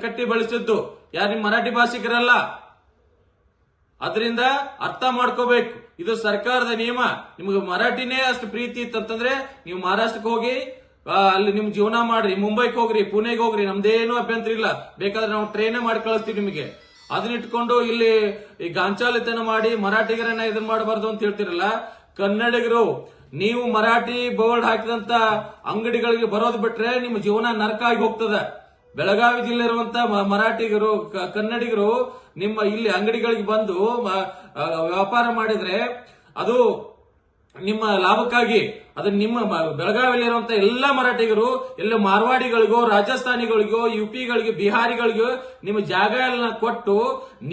ಕಟ್ಟಿ ಬೆಳೆಸಿದ್ದು ಯಾರು ನಿಮ್ಮ ಮರಾಠಿ ಭಾಷಿಕರಲ್ಲ. ಅದರಿಂದ ಅರ್ಥ ಮಾಡ್ಕೋಬೇಕು, ಇದು ಸರ್ಕಾರದ ನಿಯಮ. ನಿಮ್ಗೆ ಮರಾಠಿನೇ ಅಷ್ಟು ಪ್ರೀತಿ ಇತ್ತಂತಂದ್ರೆ ನೀವು ಮಹಾರಾಷ್ಟ್ರಕ್ಕೆ ಹೋಗಿ ಅಲ್ಲಿ ನಿಮ್ ಜೀವನ ಮಾಡ್ರಿ, ಮುಂಬೈಗೆ ಹೋಗ್ರಿ, ಪುಣೆಗೆ ಹೋಗ್ರಿ, ನಮ್ದೇನು ಅಭ್ಯಂತರ ಇಲ್ಲ. ಬೇಕಾದ್ರೆ ನಾವು ಟ್ರೈನೇ ಮಾಡಿ ಕಳಿಸ್ತೀವಿ ನಿಮಗೆ. ಅದನ್ನ ಇಟ್ಕೊಂಡು ಇಲ್ಲಿ ಈ ಗಾಂಚಾಲಿತನ ಮಾಡಿ ಮರಾಠಿಗರನ್ನ ಇದನ್ನ ಮಾಡಬಾರ್ದು ಅಂತ ಹೇಳ್ತಿರಲ್ಲ. ಕನ್ನಡಿಗರು ನೀವು ಮರಾಠಿ ಬೋರ್ಡ್ ಹಾಕಿದಂತ ಅಂಗಡಿಗಳಿಗೆ ಬರೋದು ಬಿಟ್ರೆ ನಿಮ್ಮ ಜೀವನ ನರಕ ಆಗಿ ಹೋಗ್ತದ. ಬೆಳಗಾವಿ ಜಿಲ್ಲೆ ಇರುವಂತ ಮರಾಠಿಗರು ಕನ್ನಡಿಗರು ನಿಮ್ಮ ಇಲ್ಲಿ ಅಂಗಡಿಗಳಿಗೆ ಬಂದು ವ್ಯಾಪಾರ ಮಾಡಿದ್ರೆ ಅದು ನಿಮ್ಮ ಲಾಭಕ್ಕಾಗಿ. ಅದು ನಿಮ್ಮ ಬೆಳಗಾವಿಯಲ್ಲಿರುವಂತ ಎಲ್ಲಾ ಮರಾಠಿಗರು, ಎಲ್ಲ ಮಾರ್ವಾಡಿಗಳಿಗೋ, ರಾಜಸ್ಥಾನಿಗಳಿಗೋ, ಯುಪಿಗಳಿಗೋ, ಬಿಹಾರಿಗಳಿಗೋ ನಿಮ್ಮ ಜಾಗ ಎಲ್ಲ ಕೊಟ್ಟು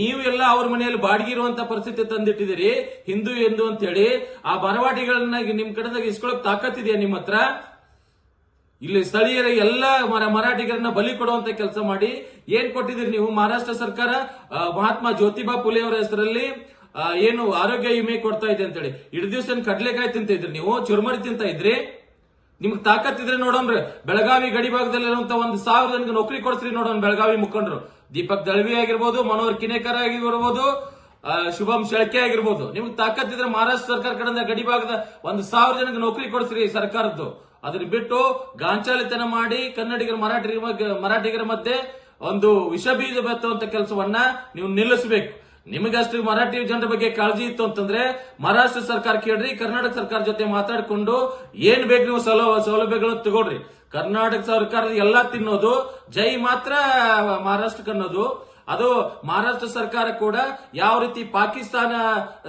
ನೀವು ಎಲ್ಲ ಅವ್ರ ಮನೆಯಲ್ಲಿ ಬಾಡಿಗೆ ಇರುವಂತ ಪರಿಸ್ಥಿತಿ ತಂದಿಟ್ಟಿದ್ದೀರಿ. ಹಿಂದೂ ಎಂದು ಅಂತ ಹೇಳಿ ಆ ಮರವಾಡಿಗಳನ್ನ ನಿಮ್ ಕಡೆದಾಗ ಇಸ್ಕೊಳಕ್ ತಾಕತ್ತಿದೆಯಾ ನಿಮ್ಮ ಹತ್ರ? ಇಲ್ಲಿ ಸ್ಥಳೀಯರ ಎಲ್ಲ ಮರಾಠಿಗರನ್ನ ಬಲಿ ಕೊಡುವಂತ ಕೆಲಸ ಮಾಡಿ ಏನ್ ಕೊಟ್ಟಿದ್ದೀರಿ ನೀವು? ಮಹಾರಾಷ್ಟ್ರ ಸರ್ಕಾರ ಮಹಾತ್ಮ ಜ್ಯೋತಿಬಾ ಫುಲೆ ಅವರ ಹೆಸರಲ್ಲಿ ಏನು ಆರೋಗ್ಯ ವಿಮೆ ಕೊಡ್ತಾ ಇದೆ ಅಂತೇಳಿ ಇಡೀ ದಿವಸ ಕಡ್ಲೆಕಾಯಿ ತಿಂತ ಇದ್ರಿ, ನೀವು ಚುರುಮರಿ ತಿಂತ ಇದ್ರಿ. ನಿಮ್ಗೆ ತಾಕತ್ತಿದ್ರೆ ನೋಡೋಣ್ರಿ, ಬೆಳಗಾವಿ ಗಡಿ ಭಾಗದಲ್ಲಿರುವಂತ 1,000 ಜನಕ್ಕೆ ನೌಕರಿ ಕೊಡ್ಸ್ರಿ ನೋಡೋಣ. ಬೆಳಗಾವಿ ಮುಖಂಡರು ದೀಪಕ್ ದಳ್ವಿ ಆಗಿರ್ಬೋದು, ಮನೋಹರ್ ಕಿನೇಕರ್ ಆಗಿರ್ಬೋದು, ಶುಭಂ ಶೆಳ್ಕೆ ಆಗಿರ್ಬೋದು. ನಿಮ್ಗೆ ತಾಕತ್ತಿದ್ರೆ ಮಹಾರಾಷ್ಟ್ರ ಸರ್ಕಾರ ಕಡೆಯಿಂದ ಗಡಿ ಭಾಗದ 1,000 ಜನಕ್ಕೆ ನೌಕರಿ ಕೊಡ್ಸ್ರಿ ಸರ್ಕಾರದ್ದು. ಅದನ್ನ ಬಿಟ್ಟು ಗಾಂಚಾಲಿತನ ಮಾಡಿ ಕನ್ನಡಿಗರ ಮರಾಠಿಗರ ಮಧ್ಯೆ ಒಂದು ವಿಷ ಬೀಜ ಬೆತ್ತುವಂತ ಕೆಲಸವನ್ನ ನೀವು ನಿಲ್ಲಿಸಬೇಕು. ನಿಮಗಷ್ಟು ಮರಾಠಿ ಜನರ ಬಗ್ಗೆ ಕಾಳಜಿ ಇತ್ತು ಅಂತಂದ್ರೆ ಮಹಾರಾಷ್ಟ್ರ ಸರ್ಕಾರ ಕೇಳ್ರಿ, ಕರ್ನಾಟಕ ಸರ್ಕಾರ ಜೊತೆ ಮಾತಾಡಿಕೊಂಡು ಏನ್ ಬೇಕು ನೀವು ಸೌಲಭ್ಯಗಳನ್ನು ತಗೊಳ್ರಿ. ಕರ್ನಾಟಕ ಸರ್ಕಾರದ ಎಲ್ಲಾ ತಿನ್ನೋದು, ಜೈ ಮಾತ್ರ ಮಹಾರಾಷ್ಟ್ರಕ್ಕೆ ಅನ್ನೋದು. ಅದು ಮಹಾರಾಷ್ಟ್ರ ಸರ್ಕಾರ ಕೂಡ ಯಾವ ರೀತಿ ಪಾಕಿಸ್ತಾನ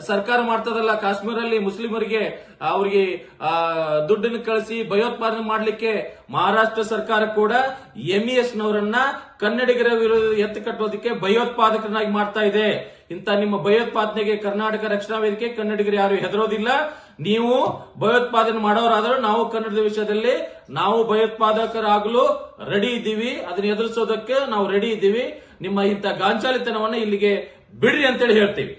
ಸರ್ಕಾರ ಮಾಡ್ತದಲ್ಲ, ಕಾಶ್ಮೀರಲ್ಲಿ ಮುಸ್ಲಿಮರಿಗೆ ಅವ್ರಿಗೆ ದುಡ್ಡನ್ನು ಕಳಿಸಿ ಭಯೋತ್ಪಾದನೆ ಮಾಡ್ಲಿಕ್ಕೆ ಮಹಾರಾಷ್ಟ್ರ ಸರ್ಕಾರ ಕೂಡ MES ನವರನ್ನ ಕನ್ನಡಿಗರ ವಿರುದ್ಧ ಎತ್ತು ಕಟ್ಟೋದಕ್ಕೆ ಭಯೋತ್ಪಾದಕರನ್ನಾಗಿ ಮಾಡ್ತಾ ಇದೆ. ಇಂತ ನಿಮ್ಮ ಭಯೋತ್ಪಾದನೆಗೆ ಕರ್ನಾಟಕ ರಕ್ಷಣಾ ವೇದಿಕೆ ಕನ್ನಡಿಗರು ಯಾರು ಹೆದರೋದಿಲ್ಲ. ನೀವು ಭಯೋತ್ಪಾದನೆ ಮಾಡೋರಾದರೂ ನಾವು ಕನ್ನಡದ ವಿಷಯದಲ್ಲಿ ನಾವು ಭಯೋತ್ಪಾದಕರಾಗಲು ರೆಡಿ ಇದ್ದೀವಿ. ಅದನ್ನ ಎದುರಿಸೋದಕ್ಕೆ ನಾವು ರೆಡಿ ಇದ್ದೀವಿ. ನಿಮ್ಮ ಇಂಥ ಗಾಂಚಾಲಿತನವನ್ನ ಇಲ್ಲಿಗೆ ಬಿಡ್ರಿ ಅಂತೇಳಿ ಹೇಳ್ತೀವಿ.